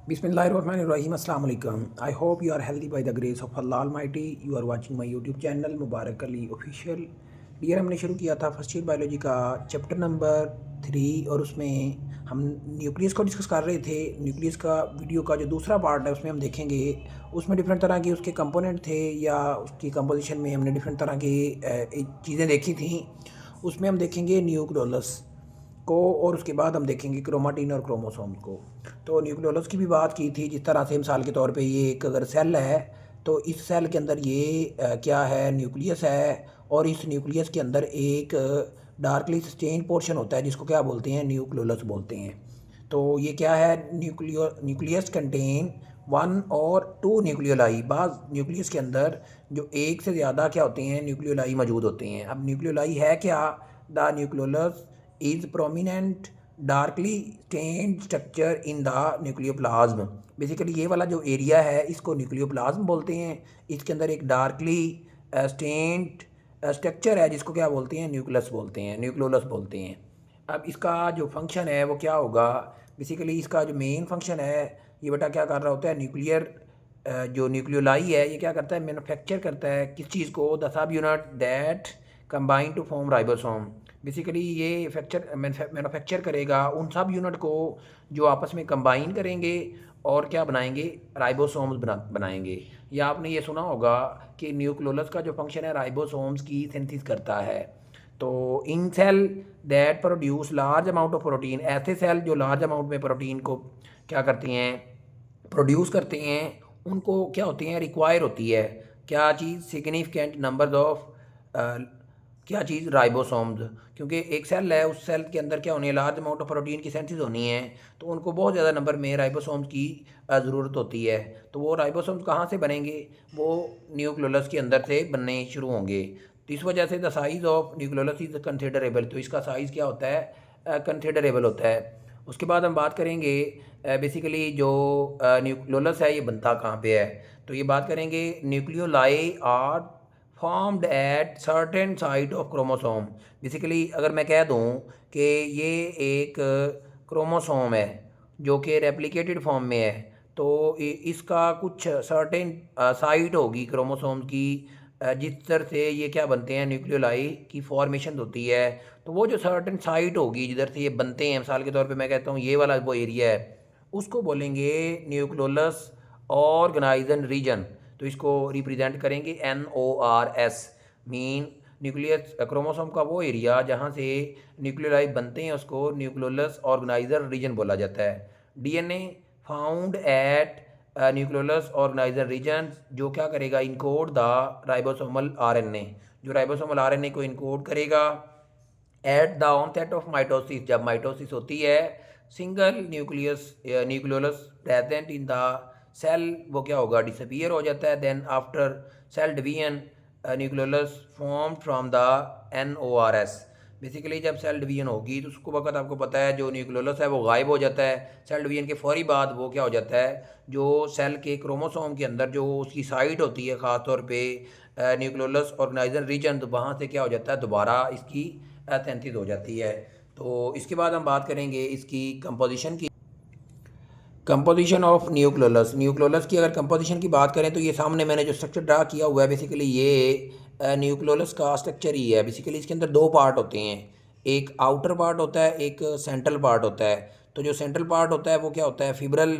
Bismillahirrahmanirrahim. Assalamu alaikum. I hope you are healthy by the grace of Allah Almighty. You are watching my YouTube channel Mubarak Ali official. Dear हमने शुरू किया था first year biology का chapter number 3 और उसमें हम nucleus को discuss कर रहे थे। न्यूक्लियस का वीडियो का जो दूसरा पार्ट है उसमें हम देखेंगे उसमें डिफरेंट तरह के उसके कंपोनेंट थे या उसकी कंपोजिशन में हमने डिफरेंट तरह की चीज़ें देखी थी। उसमें हम देखेंगे न्यूक्लियोलस को और उसके बाद हम देखेंगे क्रोमाटिन और क्रोमोसोम्स को। तो न्यूक्लियोलस की भी बात की थी, जिस तरह से मिसाल के तौर पे ये एक अगर सेल है तो इस सेल के अंदर ये क्या है, न्यूक्लियस है और इस न्यूक्लियस के अंदर एक डार्कली स्टेन पोर्शन होता है जिसको क्या बोलते हैं, न्यूक्लियोलस बोलते हैं। तो ये क्या है, न्यूक्लियस कंटेन 1 और 2 न्यूक्लियोलाई। बाज़ न्यूक्लियस के अंदर जो एक से ज़्यादा क्या होते हैं, न्यूक्लियोलाई मौजूद होते हैं। अब न्यूक्लियोलाई है क्या, the nucleolus is prominent darkly stained structure in the nucleoplasm। Basically ये वाला जो एरिया है इसको न्यूक्लियोप्लाज्म बोलते हैं। इसके अंदर एक डार्कली स्टेन्ड स्ट्रक्चर है जिसको क्या बोलते हैं, न्यूक्लियस बोलते हैं, न्यूक्लियोलस बोलते हैं। अब इसका जो फंक्शन है वो क्या होगा, बेसिकली इसका जो मेन फंक्शन है, ये बेटा क्या कर रहा होता है, न्यूक्लियर जो न्यूक्लियोलाई है ये क्या करता है, मैन्युफैक्चर करता है किस चीज़ को, the sub unit that combine to form ribosome. Basically ये मैन्युफैक्चर करेगा उन सब यूनिट को जो आपस में कंबाइन करेंगे और क्या बनाएंगे, राइबोसोम्स बनाएंगे। या आपने ये सुना होगा कि न्यूक्लियोलस का जो फंक्शन है राइबोसोम्स की सिंथेसिस करता है। तो in cell that produce large amount of protein, ऐसे सेल जो लार्ज अमाउंट में प्रोटीन को क्या करती हैं, प्रोड्यूस करते हैं, उनको क्या होती हैं, रिक्वायर होती है क्या चीज़, सिग्निफिकेंट नंबर्स ऑफ क्या चीज़, राइबोसोम्स। क्योंकि एक सेल है, उस सेल के अंदर क्या होनी है, लार्ज अमाउंट ऑफ प्रोटीन की सिंथेसिस होनी है, तो उनको बहुत ज़्यादा नंबर में राइबोसोम्स की ज़रूरत होती है। तो वो राइबोसोम्स कहाँ से बनेंगे, वो न्यूक्लियोलस के अंदर से बनने शुरू होंगे। तो इस वजह से the size of nucleolus is considerable, तो इसका साइज़ क्या होता है, कंसिडरेबल होता है। उसके बाद हम बात करेंगे बेसिकली जो न्यूक्लियोलस है ये बनता कहाँ पे है। तो ये बात करेंगे, nucleoli are formed at certain site of chromosome. Basically अगर मैं कह दूं कि ये एक क्रोमोसोम है जो कि रेप्लिकेटेड फॉर्म में है, तो इसका कुछ सर्टेन साइट होगी क्रोमोसोम की जिस तरह से ये क्या बनते हैं, न्यूक्लियोलाई की फॉर्मेशन होती है। तो वो जो सर्टेन साइट होगी जिधर से ये बनते हैं, मिसाल के तौर पे मैं कहता हूँ ये वाला वो एरिया है, उसको बोलेंगे न्यूक्लियोलस ऑर्गेनाइजन रीजन। तो इसको रिप्रेजेंट करेंगे NORS, मीन न्यूक्लियस क्रोमोसोम का वो एरिया जहाँ से न्यूक्लियोलाई बनते हैं उसको न्यूक्लियोलस ऑर्गेनाइजर रीजन बोला जाता है। DNA found at nucleolus organiser region जो क्या करेगा, इनकोड द राइबोसोमल RNA, जो राइबोसोमल RNA को इनकोड करेगा at the onset of mitosis, जब माइटोसिस होती है, single nucleolus present in the cell वो क्या होगा, डिसअपियर हो जाता है। Then after cell division nucleolus form from the NORS। Basically जब सेल डिवीजन होगी तो उसको वक्त आपको पता है जो न्यूक्लियोलस है वो गायब हो जाता है। सेल डिवीजन के फौरी बाद वो क्या हो जाता है, जो सेल के क्रोमोसोम के अंदर जो उसकी साइट होती है ख़ासतौर पे न्यूक्लियोलस ऑर्गेनाइजर रीजन, तो वहाँ से क्या हो जाता है, दोबारा इसकी सिंथेसिस हो जाती है। तो इसके बाद हम बात करेंगे इसकी कंपोजिशन की। कंपोजिशन ऑफ न्यूक्लियोलस, न्यूक्लियोलस की अगर कंपोजिशन की बात करें तो ये सामने मैंने जो स्ट्रक्चर ड्रा किया हुआ है, बेसिकली ये न्यूक्लियोलस का स्ट्रक्चर ही है। बेसिकली इसके अंदर दो पार्ट होते हैं, एक आउटर पार्ट होता है, एक सेंट्रल पार्ट होता है। तो जो सेंट्रल पार्ट होता है वो क्या होता है, फिब्रल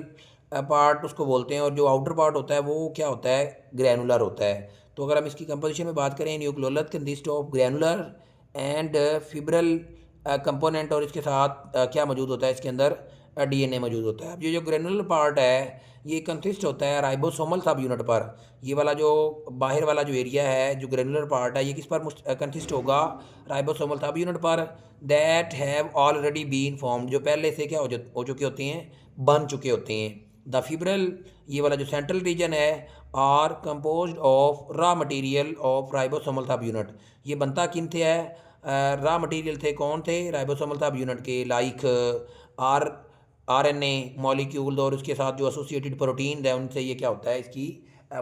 पार्ट उसको बोलते हैं, और जो आउटर पार्ट होता है वो क्या होता है, ग्रैनुलर होता है। तो अगर हम इसकी कंपोजिशन में बात करें, nucleolus consist of granular and fibrillar component, और इसके साथ क्या मौजूद होता है, इसके अंदर DNA मौजूद होता है। अब ये जो ग्रेनुलर पार्ट है ये कंसिस्ट होता है राइबोसोमल सब यूनिट पर। ये वाला जो बाहर वाला जो एरिया है जो ग्रेनुलर पार्ट है ये किस पर कंसिस्ट होगा, राइबोसोमल सब यूनिट पर, that have already been formed, जो पहले से क्या हो चुके होते हैं, बन चुके होते हैं। द फिब्रल, ये वाला जो सेंट्रल रीजन है, are composed of raw material of ribosomal sub unit. ये बनता किन थे है, रॉ मटेरियल थे, कौन थे, राइबोसोमल सब यूनिट के, लाइक RNA मॉलिक्यूल और उसके साथ जो एसोसिएटेड प्रोटीन है उनसे ये क्या होता है, इसकी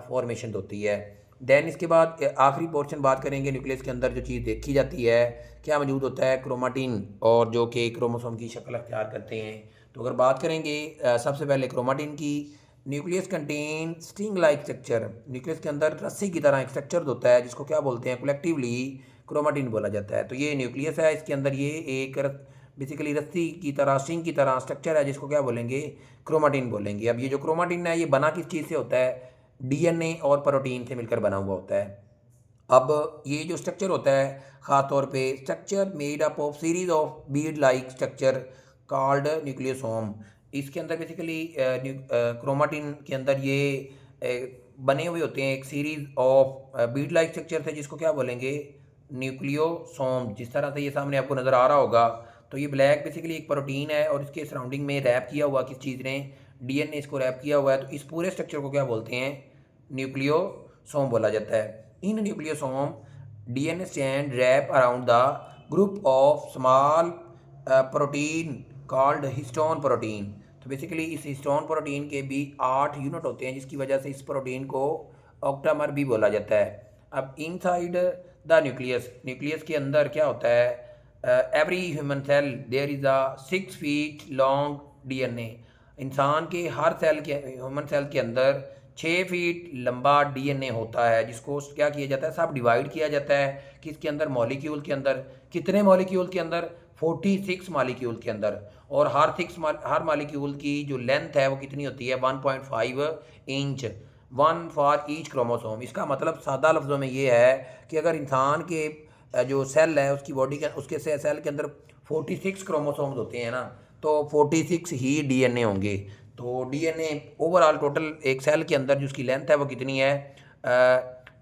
फॉर्मेशन होती है। देन इसके बाद आखिरी पोर्शन बात करेंगे, न्यूक्लियस के अंदर जो चीज़ देखी जाती है क्या मौजूद होता है, क्रोमाटिन, और जो कि क्रोमोसोम की शक्ल अख्तियार करते हैं। तो अगर बात करेंगे सबसे पहले क्रोमाटिन की, nucleus contain string like structure, nucleus के अंदर रस्सी की तरह एक स्ट्रक्चर होता है जिसको क्या बोलते हैं, कलेक्टिवली क्रोमाटिन बोला जाता है। तो ये न्यूक्लियस है, इसके अंदर ये एक बेसिकली रस्सी की तरह, स्ट्रिंग की तरह स्ट्रक्चर है जिसको क्या बोलेंगे, क्रोमाटिन बोलेंगे। अब ये जो क्रोमाटिन है ये बना किस चीज़ से होता है, डीएनए और प्रोटीन से मिलकर बना हुआ होता है। अब ये जो स्ट्रक्चर होता है ख़ास तौर पे structure made up of series of Beed like structure called nucleosome, इसके अंदर बेसिकली क्रोमाटिन के अंदर ये बने हुए होते हैं एक series of Beed like structure थे जिसको क्या बोलेंगे, न्यूक्लियोसोम। जिस तरह से ये सामने आपको नज़र आ रहा होगा, तो ये ब्लैक बेसिकली एक प्रोटीन है और इसके सराउंडिंग में रैप किया हुआ किस चीज़ ने, डीएनए इसको रैप किया हुआ है। तो इस पूरे स्ट्रक्चर को क्या बोलते हैं, न्यूक्लियोसोम बोला जाता है। In nucleosome, DNA strand wrap around the group of small protein called histone protein। तो बेसिकली इस हिस्टोन प्रोटीन के भी 8 यूनिट होते हैं जिसकी वजह से इस प्रोटीन को ऑक्टामर भी बोला जाता है। अब इनसाइड द न्यूक्लियस, न्यूक्लियस के अंदर क्या होता है, every human cell there is a 6 feet long DNA, इंसान के हर सेल के, ह्यूमन सेल के अंदर 6 फीट लंबा डीएनए होता है जिसको क्या किया जाता है, सब डिवाइड किया जाता है किसके अंदर, मॉलिक्यूल के अंदर। कितने मॉलिक्यूल के अंदर, 46 मॉलिक्यूल के अंदर। और हर मॉलिक्यूल की जो लेंथ है वो कितनी होती है, 1.5 इंच, 1 फॉर ईच क्रोमोसोम। इसका मतलब सादा लफ्ज़ों में ये है कि अगर इंसान के जो सेल है उसकी बॉडी के, उसके सेल के अंदर 46 क्रोमोसोम्स होते हैं ना, तो 46 ही डीएनए होंगे। तो डीएनए ओवरऑल टोटल एक सेल के अंदर जो उसकी लेंथ है वो कितनी है,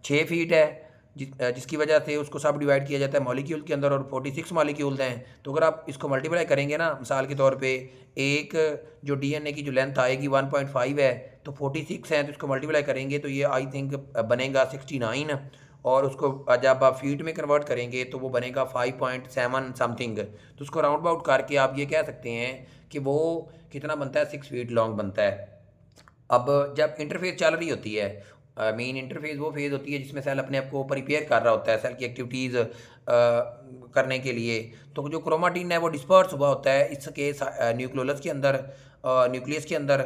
6 फीट है, जिसकी वजह से उसको सब डिवाइड किया जाता है मॉलिक्यूल के अंदर और 46 मॉलिक्यूल्स हैं। तो अगर आप इसको मल्टीप्लाई करेंगे ना, मिसाल के तौर पे एक जो डीएनए की जो लेंथ आएगी 1.5 है, तो 46 है, तो इसको मल्टीप्लाई करेंगे तो ये आई थिंक बनेगा 69, और उसको जब आप फीट में कन्वर्ट करेंगे तो वो बनेगा 5.7 समथिंग। तो उसको राउंड अबाउट करके आप ये कह सकते हैं कि वो कितना बनता है, 6 फीट लॉन्ग बनता है। अब जब इंटरफेस चल रही होती है, मेन इंटरफेस वो फेज़ होती है जिसमें सेल अपने आप को प्रिपेयर कर रहा होता है सेल की एक्टिविटीज़ करने के लिए। तो जो क्रोमाटिन है वो डिस्पर्स हुआ होता है इसके न्यूक्लियोलस के अंदर, न्यूक्लियस के अंदर,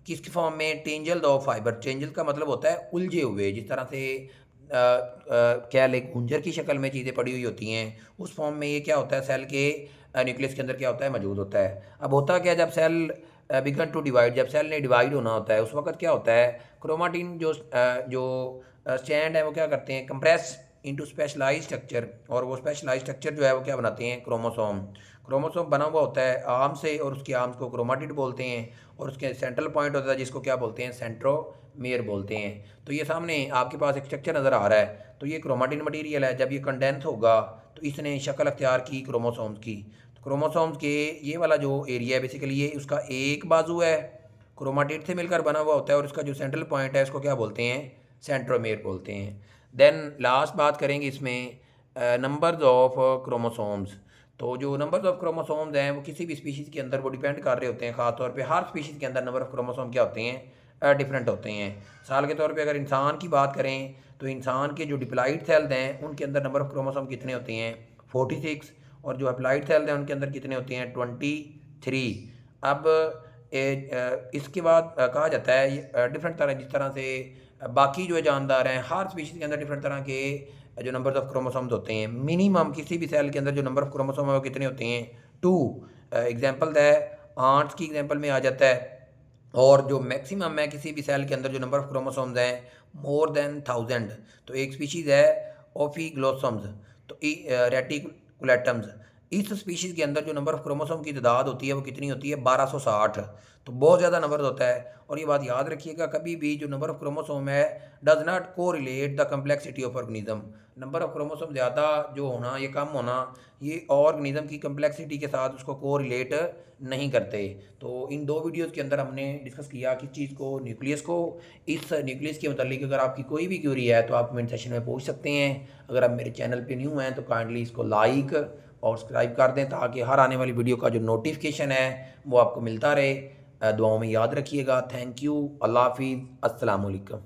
किसके फॉर्म में, टेंजल ऑफ फाइबर। टेंजल का मतलब होता है उलझे हुए, जिस तरह से क्या ले गुंजर की शक्ल में चीज़ें पड़ी हुई होती हैं, उस फॉर्म में ये क्या होता है, सेल के न्यूक्लियस के अंदर क्या होता है, मौजूद होता है। अब होता क्या, जब सेल बिगन टू डिवाइड, जब सेल ने डिवाइड होना होता है उस वक्त क्या होता है, क्रोमाटिन जो स्टैंड है वो क्या करते हैं, कंप्रेस इनटू स्पेशलाइज्ड स्ट्रक्चर, और वो स्पेशलाइज्ड स्ट्रक्चर जो है वो क्या बनाते हैं, क्रोमोसोम। क्रोमोसोम बना हुआ होता है आर्म से, और उसके आर्म्स को क्रोमाटिड बोलते हैं, और उसके सेंट्रल पॉइंट होता है जिसको क्या बोलते हैं, सेंट्रोमियर बोलते हैं। तो ये सामने आपके पास एक स्ट्रक्चर नज़र आ रहा है, तो ये क्रोमाटिन मटीरियल है। जब ये कंडेंस होगा तो इसने शक्ल अख्तियार की क्रोमोसोम्स की। तो क्रोमोसोम्स के ये वाला जो एरिया है बेसिकली ये उसका एक बाजू है, क्रोमाटिड से मिलकर बना हुआ होता है, और इसका जो सेंट्रल पॉइंट है इसको क्या बोलते हैं, सेंट्रोमेयर बोलते हैं। देन लास्ट बात करेंगे इसमें नंबर्स ऑफ क्रोमोसोम्स। तो जो नंबर्स ऑफ क्रोमोसोम्स हैं वो किसी भी स्पीशीज़ के अंदर वो डिपेंड कर रहे होते हैं, ख़ासतौर पे हर स्पीशीज़ के अंदर नंबर ऑफ क्रोमोसोम क्या होते हैं, डिफरेंट होते हैं। मिसाल के तौर पे अगर इंसान की बात करें तो इंसान के जो डिप्लॉइड सेल्स हैं उनके अंदर नंबर ऑफ क्रोमोसोम कितने होते हैं, 46, और जो अप्लाइड सेल्स हैं उनके अंदर कितने होते हैं, 23। अब इसके बाद कहा जाता है डिफरेंट तरह, जिस तरह से बाकी जो जानदार हैं हर स्पीशीज़ के अंदर डिफरेंट तरह के जो नंबर ऑफ क्रोमोसोम्स होते हैं। मिनिमम किसी भी सेल के अंदर जो नंबर ऑफ क्रोमोसोम है वो कितने होते हैं, 2। एग्जाम्पल है आंट्स की एग्जाम्पल में आ जाता है। और जो मैक्सिमम है किसी भी सेल के अंदर जो नंबर ऑफ क्रोमोसोम्स हैं, मोर देन 1000। तो एक स्पीशीज़ है ओफीग्लोसम्स, तो रेटिकुलेटम्स, इस स्पीशीज़ के अंदर जो नंबर ऑफ क्रोमोसोम की तादाद होती है वो कितनी होती है, 1260। तो बहुत ज़्यादा नंबर होता है। और ये बात याद रखिएगा, कभी भी जो नंबर ऑफ क्रोमोसोम है does not correlate the complexity of organism. Number of chromosome ज़्यादा जो होना, ये कम होना, ये ऑर्गेनिज्म की कम्प्लेक्सिटी के साथ उसको कोरिलेट नहीं करते। तो इन 2 वीडियोज़ के अंदर हमने डिस्कस किया किस चीज़ को, न्यूक्लियस को। इस न्यूक्लियस के मतलब अगर आपकी कोई भी क्यूरी है तो आप कमेंट सेक्शन में पूछ सकते हैं। अगर आप मेरे चैनल पे न्यू हैं तो काइंडली इसको लाइक और सब्सक्राइब कर दें ताकि हर आने वाली वीडियो का जो नोटिफिकेशन है वो आपको मिलता रहे। दुआओं में याद रखिएगा। Thank you. अल्लाह हाफिज़। अस्सलाम वालेकुम।